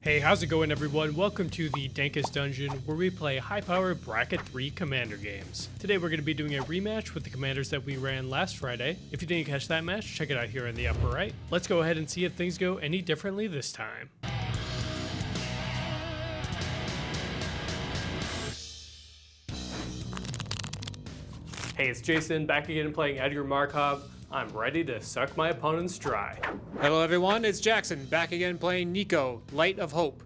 Hey, how's it going everyone? Welcome to the Dankest Dungeon, where we play high-powered Bracket 3 Commander games. Today we're going to be doing a rematch with the commanders that we ran last Friday. If you didn't catch that match, check it out here in the upper right. Let's go ahead and see if things go any differently this time. Hey, it's Jason, back again playing Edgar Markov. I'm ready to suck my opponents dry. Hello everyone, it's Jackson, back again playing Niko, Light of Hope.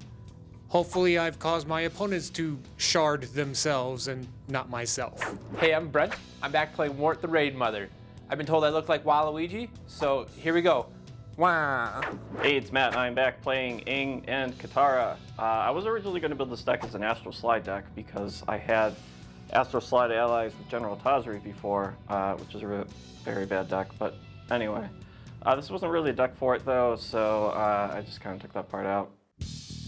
Hopefully I've caused my opponents to shard themselves and not myself. Hey, I'm Brent. I'm back playing Wort the Raidmother. I've been told I look like Waluigi, so here we go. Wah! Hey, it's Matt, and I'm back playing Aang and Katara. I was originally going to build this deck as an Astral Slide deck because I had Astral Slide allies with General Tazri before, which is a very bad deck, but anyway. This wasn't really a deck for it though, so I just kind of took that part out.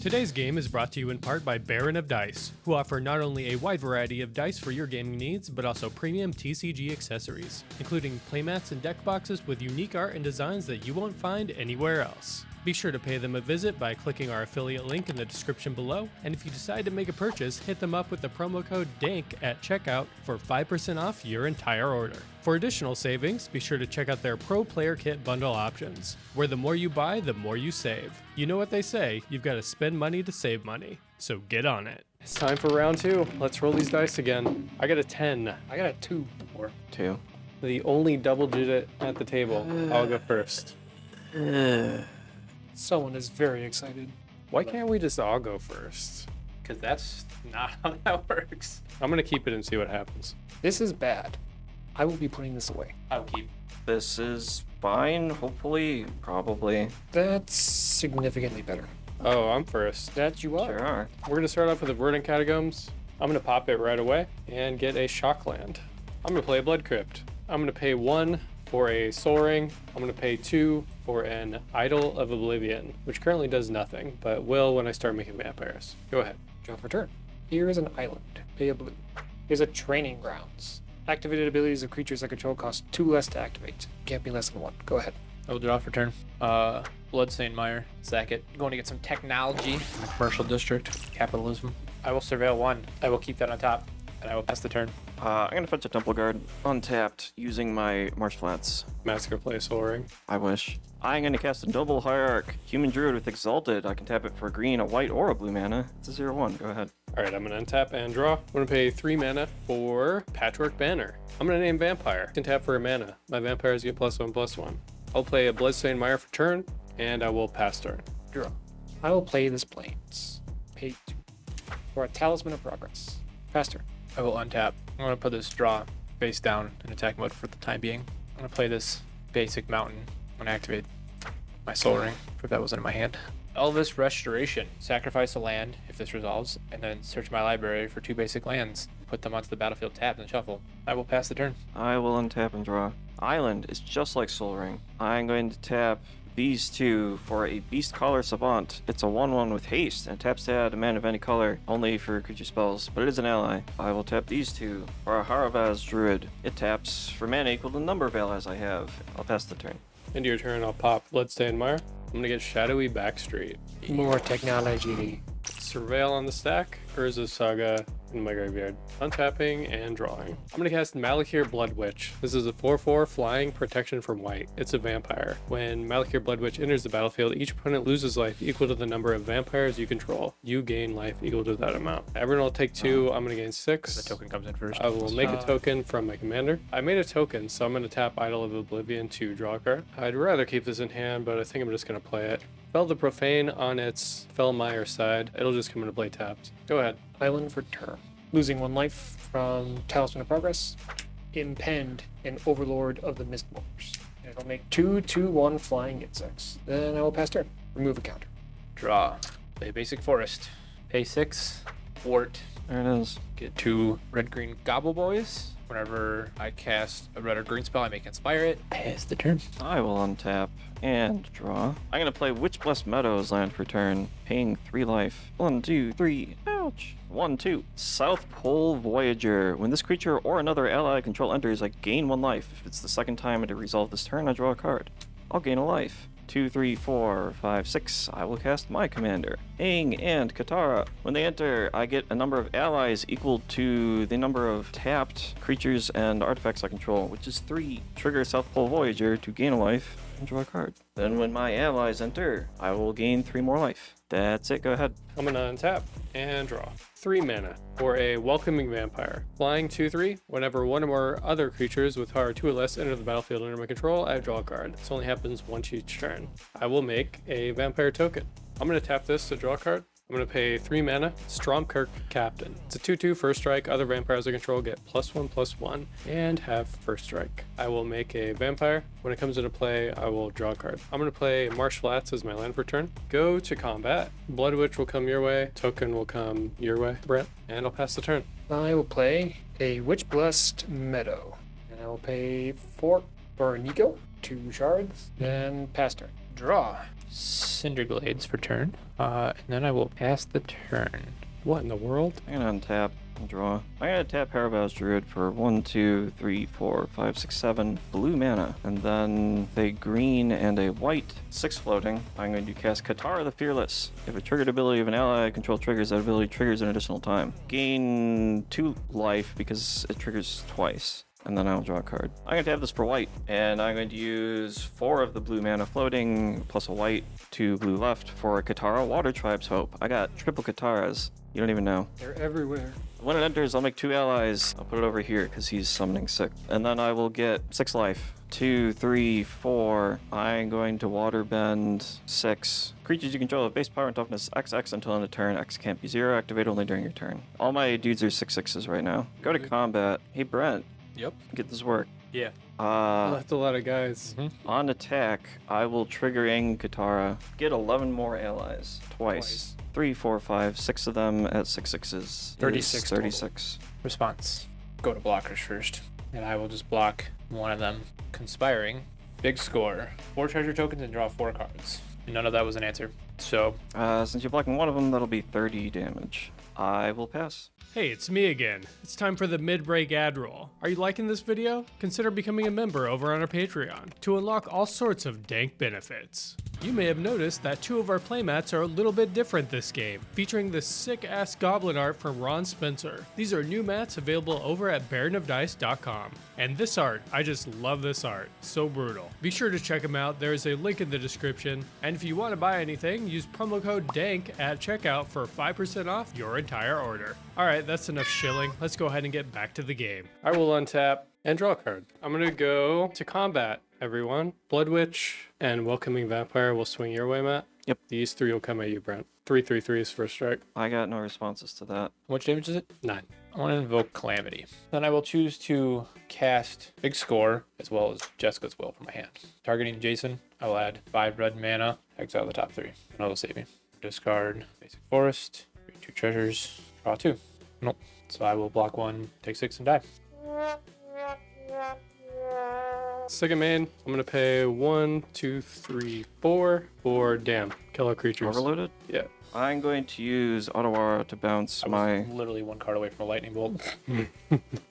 Today's game is brought to you in part by Baron of Dice, who offer not only a wide variety of dice for your gaming needs, but also premium TCG accessories, including playmats and deck boxes with unique art and designs that you won't find anywhere else. Be sure to pay them a visit by clicking our affiliate link in the description below, and if you decide to make a purchase, hit them up with the promo code DANK at checkout for 5% off your entire order. For additional savings, be sure to check out their Pro Player Kit bundle options, where the more you buy, the more you save. You know what they say, you've got to spend money to save money, so get on it. It's time for round 2. Let's roll these dice again. I got a 10. I got a 2. 2. The only double digit at the table. I'll go first. Someone is very excited. Why can't we just all go first? Because that's not how that works. I'm gonna keep it and see what happens. This is bad. I will be putting this away. I'll keep. This is fine, hopefully, probably. That's significantly better. Oh, I'm first. That you are. Sure are. We're gonna start off with the Verdant Catacombs. I'm gonna pop it right away and get a shock land. I'm gonna play a Blood Crypt. I'm gonna pay 1 for a Soul Ring. I'm gonna pay 2 for an Idol of Oblivion, which currently does nothing, but will when I start making vampires. Go ahead. Draw for turn. Here is an island. Pay a blue. Here's a training grounds. Activated abilities of creatures I control cost 2 less to activate. Can't be less than 1. Go ahead. I will draw for turn. Bloodstained Mire. Sack it. Going to get some technology in the commercial district. Capitalism. I will surveil 1. I will keep that on top, and I will pass the turn. I'm going to fetch a Temple Guard untapped using my Marsh Flats. Massacre play Soul Ring. I wish. I'm going to cast a Noble Hierarch. Human Druid with Exalted. I can tap it for a green, a white, or a blue mana. It's a 0/1. Go ahead. All right, I'm gonna untap and draw. I'm gonna pay 3 mana for Patchwork Banner. I'm gonna name Vampire. I can tap for a mana. My vampires get +1/+1. I'll play a Bloodstained Mire for turn, and I will pass turn. Draw. I will play this Plains. Pay 2. For a Talisman of Progress. Pass turn. I will untap. I'm going to put this draw face down in attack mode for the time being. I'm going to play this basic mountain. I'm going to activate my Soul Ring, if that wasn't in my hand. Elvis Restoration. Sacrifice a land if this resolves, and then search my library for 2 basic lands. Put them onto the battlefield tapped and shuffle. I will pass the turn. I will untap and draw. Island is just like Soul Ring. I'm going to tap these 2 for a Beast Caller Savant. It's a 1/1 with haste and taps to add a mana of any color, only for creature spells, but it is an ally. I will tap these 2 for a Haravaz Druid. It taps for mana equal to the number of allies I have. I'll pass the turn. Into your turn, I'll pop Bloodstained Mire. I'm gonna get Shadowy Backstreet. More technology. Surveil on the stack, Urza Saga in my graveyard. Untapping and drawing. I'm gonna cast Malakir Blood Witch. This is a 4/4 flying protection from white. It's a vampire. When Malakir Blood Witch enters the battlefield, each opponent loses life equal to the number of vampires you control. You gain life equal to that amount. Everyone will take 2. I'm gonna gain 6. The token comes in first. I will make a token from my commander. I made a token, so I'm gonna tap Idol of Oblivion to draw a card. I'd rather keep this in hand, but I think I'm just gonna play it. Fell the Profane on its Fellmire side. It'll just come into play tapped. Go ahead. Island for turn. Losing 1 life from Talisman of Progress. Impend, an Overlord of the Mistwalkers. And it'll make 2/2/1 flying insects. Then I will pass turn. Remove a counter. Draw. Play basic forest. Pay 6. Wort. There it is. Get 2 red-green Gobble Boys. Whenever I cast a red or green spell, I make Inspire it. Pass the turn. I will untap and draw. I'm going to play Witch Blessed Meadows land for turn, paying 3 life. 1, 2, 3. Ouch. 1, 2. South Pole Voyager. When this creature or another ally I control enters, I gain 1 life. If it's the second time to resolve this turn, I draw a card. I'll gain a life. 2, 3, 4, 5, 6. I will cast my commander, Aang and Katara. When they enter, I get a number of allies equal to the number of tapped creatures and artifacts I control, which is 3. Trigger South Pole Voyager to gain a life and draw a card. Then when my allies enter, I will gain 3 more life. That's it, go ahead. I'm gonna untap and draw 3 mana for a Welcoming Vampire. Flying 2/3. Whenever one or more other creatures with power 2 or less enter the battlefield under my control, I draw a card. This only happens once each turn. I will make a Vampire token. I'm gonna tap this to draw a card. I'm going to pay 3 mana, Stromkirk Captain. It's a 2/2 first strike. Other vampires I control get +1/+1 and have first strike. I will make a vampire. When it comes into play, I will draw a card. I'm going to play Marsh Flats as my land for turn. Go to combat. Blood Witch will come your way. Token will come your way, Brent. And I'll pass the turn. I will play a Witch Blessed Meadow. And I will pay 4 for Niko, 2 shards, then pass turn. Draw Cinder Glades for turn, and then I will pass the turn. What in the world? I'm gonna untap and draw. I'm gonna tap Parabal's Druid for 1, 2, 3, 4, 5, 6, 7 blue mana, and then a green and a white 6 floating. I'm going to cast Katara the Fearless. If a triggered ability of an ally I control triggers, that ability triggers an additional time. Gain 2 life because it triggers twice. And then I'll draw a card. I'm going to have this for white, and I'm going to use 4 of the blue mana floating, plus a white, 2 blue left for a Katara Water Tribe's Hope. I got triple Kataras. You don't even know. They're everywhere. When it enters, I'll make 2 allies. I'll put it over here because he's summoning 6. And then I will get 6 life. 2, 3, 4. I'm going to Waterbend 6. Creatures you control have base power and toughness XX until end of turn. X can't be 0. Activate only during your turn. All my dudes are 6/6s right now. Go to combat. Hey, Brent. Yep. Get this work. Yeah. That's a lot of guys. On attack, I will trigger Aang Katara. Get 11 more allies. Twice. 3, 4, 5, 6 of them at 6/6s. 36 total. 36. Response. Go to blockers first, and I will just block one of them. Conspiring. Big score. 4 treasure tokens and draw 4 cards. And none of that was an answer. So, Since you're blocking one of them, that'll be 30 damage. I will pass. Hey, it's me again. It's time for the mid-break ad roll. Are you liking this video? Consider becoming a member over on our Patreon to unlock all sorts of dank benefits. You may have noticed that 2 of our playmats are a little bit different this game, featuring the sick-ass goblin art from Ron Spencer. These are new mats available over at baronofdice.com. And this art, I just love this art. So brutal. Be sure to check them out. There is a link in the description. And if you want to buy anything, use promo code DANK at checkout for 5% off your entire order. Alright, that's enough shilling. Let's go ahead and get back to the game. I will untap and draw a card. I'm gonna go to combat, everyone. Blood Witch and Welcoming Vampire will swing your way, Matt. Yep. These 3 will come at you, Brent. 3/3 is first strike. I got no responses to that. how much damage is it? 9. I want to invoke Calamity. Then I will choose to cast Big Score as well as Jessica's Will from my hand. Targeting Jason, I will add 5 red mana, exile the top 3, and it'll save me. Discard Basic Forest, create 2 treasures, draw 2. Nope. So I will block 1, take 6, and die. Second main, I'm gonna pay 1, 2, 3, 4 for damn killer creatures. Overloaded? Yeah. I'm going to use Ottawa to bounce I my... was literally 1 card away from a lightning bolt. I'm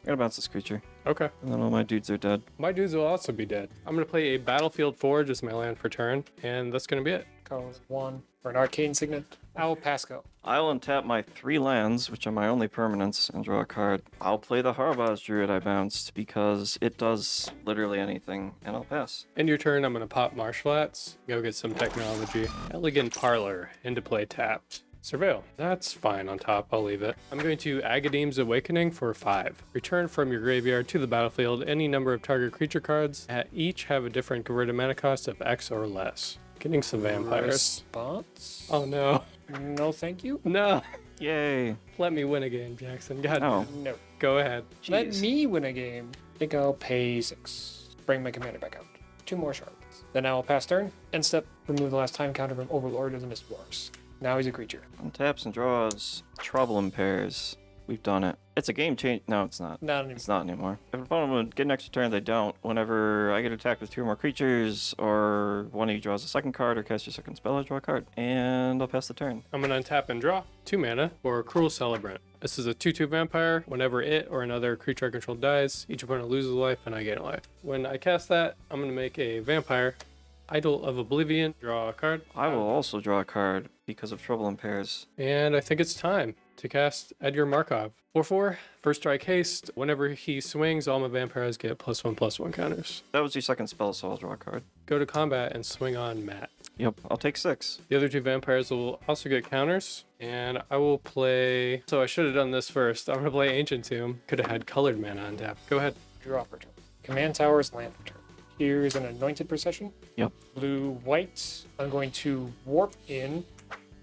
gonna bounce this creature. Okay. And then all my dudes are dead. My dudes will also be dead. I'm gonna play a Battlefield Forge as my land for turn, and that's gonna be it. Calls 1 for an Arcane Signet. I will pass go. I will untap my 3 lands, which are my only permanents, and draw a card. I'll play the Harbaz Druid I bounced because it does literally anything, and I'll pass. In your turn, I'm gonna pop Marsh Flats, go get some technology. Elegant Parlor, into play tapped. Surveil. That's fine on top, I'll leave it. I'm going to Agadeem's Awakening for 5. Return from your graveyard to the battlefield any number of target creature cards. Each have a different converted mana cost of X or less. Getting some vampires. Response? Oh no. No, thank you. No. Yay! Let me win a game, Jackson. God No. No. Go ahead. Let Jeez. me win a game. I think I'll pay 6. Bring my commander back out. 2 more shards. Then I will pass turn. End step. Remove the last time counter from Overlord of the Mistwars. Now he's a creature. Untaps and draws. Trouble in pairs. We've done it. It's a game change. No, it's not. Not anymore. It's not anymore. If an opponent would get an extra turn, they don't. Whenever I get attacked with 2 or more creatures, or one of you draws a second card or casts your second spell, I draw a card. And I'll pass the turn. I'm gonna untap and draw 2 mana for Cruel Celebrant. This is a 2/2 vampire. Whenever it or another creature I control dies, each opponent loses a life and I gain a life. When I cast that, I'm gonna make a vampire. Idol of Oblivion, draw a card. I will also draw a card because of Trouble in Pairs. And I think it's time to cast Edgar Markov. 4/4, first strike haste. Whenever he swings, all my vampires get +1/+1 counters. That was your second spell, so I'll draw a card. Go to combat and swing on Matt. Yep, I'll take 6. The other 2 vampires will also get counters. And I will play... So I should have done this first. I'm going to play Ancient Tomb. Could have had colored mana on tap. Go ahead. Draw for turn. Command Towers, land for turn. Here's an Anointed Procession. Yep. Blue, white. I'm going to warp in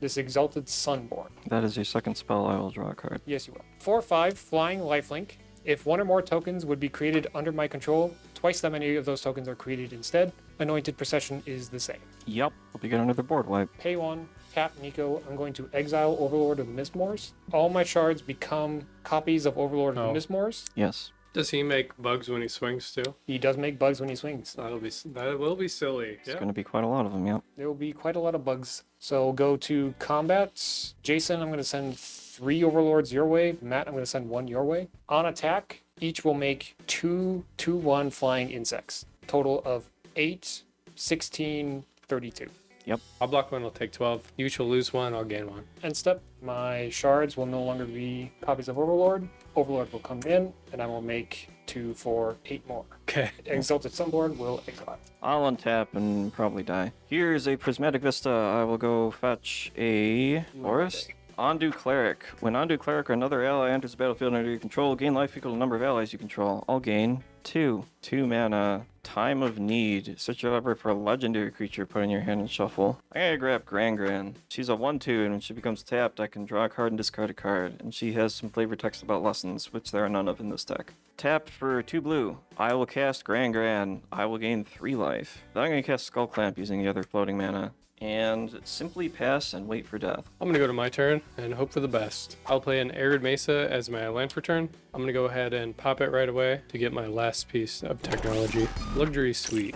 this Exalted Sunborn. That is your second spell. I will draw a card. Yes, you will. 4/5, flying lifelink. If one or more tokens would be created under my control, twice that many of those tokens are created instead. Anointed Procession is the same. Yep. Hope you get another board wipe. Pay 1, tap Niko. I'm going to exile Overlord of the Mistmoors. All my shards become copies of Overlord of the Mistmoors. Yes. Does he make bugs when he swings too? He does make bugs when he swings. That will be silly. It's going to be quite a lot of them, yep. There will be quite a lot of bugs. So go to combat. Jason, I'm going to send 3 Overlords your way. Matt, I'm going to send 1 your way. On attack, each will make 2 2/1 flying insects. Total of 8, 16, 32. Yep. I'll block 1, I'll take 12. You each will lose 1, I'll gain 1. End step, my shards will no longer be copies of Overlord. Overlord will come in, and I will make 2, 4, 8 more. Okay. Exalted Sunborn will exile. I'll untap and probably die. Here's a Prismatic Vista. I will go fetch a Forest. Ondu Cleric. When Ondu Cleric or another ally enters the battlefield under your control, gain life equal to the number of allies you control. I'll gain 2. 2 mana. Time of Need. Search your library for a legendary creature, put in your hand and shuffle. I gotta grab Gran. She's a 1/2, and when she becomes tapped, I can draw a card and discard a card. And she has some flavor text about lessons, which there are none of in this deck. Tap for 2 blue. I will cast Gran. I will gain 3 life. Then I'm gonna cast Skull Clamp using the other floating mana. And simply pass and wait for death. I'm going to go to my turn and hope for the best. I'll play an Arid Mesa as my land for turn. I'm going to go ahead and pop it right away to get my last piece of technology. Luxury Suite.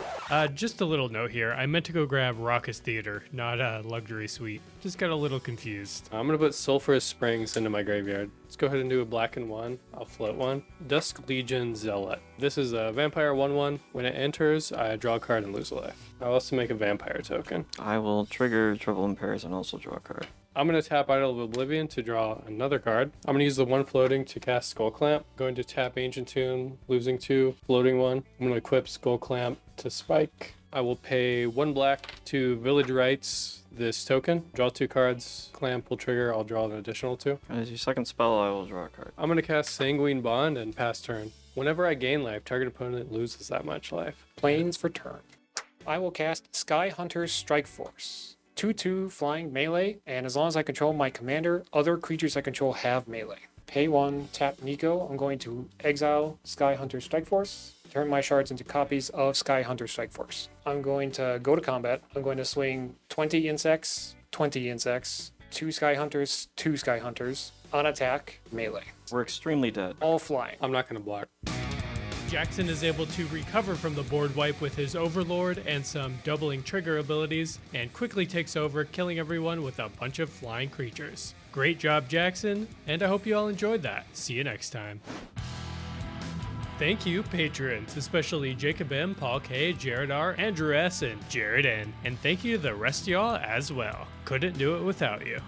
Just a little note here. I meant to go grab Raucous Theater, not a Luxury Suite. Just got a little confused. I'm going to put Sulphurous Springs into my graveyard. Let's go ahead and do a black and 1. I'll float 1. Dusk Legion Zealot. This is a vampire 1/1. When it enters, I draw a card and lose a life. I'll also make a vampire token. I will trigger Trouble in Pairs and also draw a card. I'm going to tap Idol of Oblivion to draw another card. I'm going to use the 1 floating to cast Skull Clamp. Going to tap Ancient Tomb, losing 2, floating 1. I'm going to equip Skull Clamp to Spike. I will pay 1 black to Village Rites this token. Draw 2 cards. Clamp will trigger. I'll draw an additional 2. As your second spell, I will draw a card. I'm going to cast Sanguine Bond and pass turn. Whenever I gain life, target opponent loses that much life. Planes for turn. I will cast Sky Hunter's Strike Force. 2/2 flying melee, and as long as I control my commander, other creatures I control have melee. Pay 1, tap Niko. I'm going to exile Sky Hunter's Strike Force, turn my shards into copies of Sky Hunter's Strike Force. I'm going to go to combat. I'm going to swing 20 insects, 2 Sky Hunters, 2 Sky Hunters. On attack, melee. We're extremely dead. All flying. I'm not going to block. Jackson is able to recover from the board wipe with his Overlord and some doubling trigger abilities, and quickly takes over, killing everyone with a bunch of flying creatures. Great job, Jackson, and I hope you all enjoyed that. See you next time. Thank you, patrons, especially Jacob M, Paul K, Jared R, Andrew S, and Jared N. And thank you to the rest of y'all as well. Couldn't do it without you.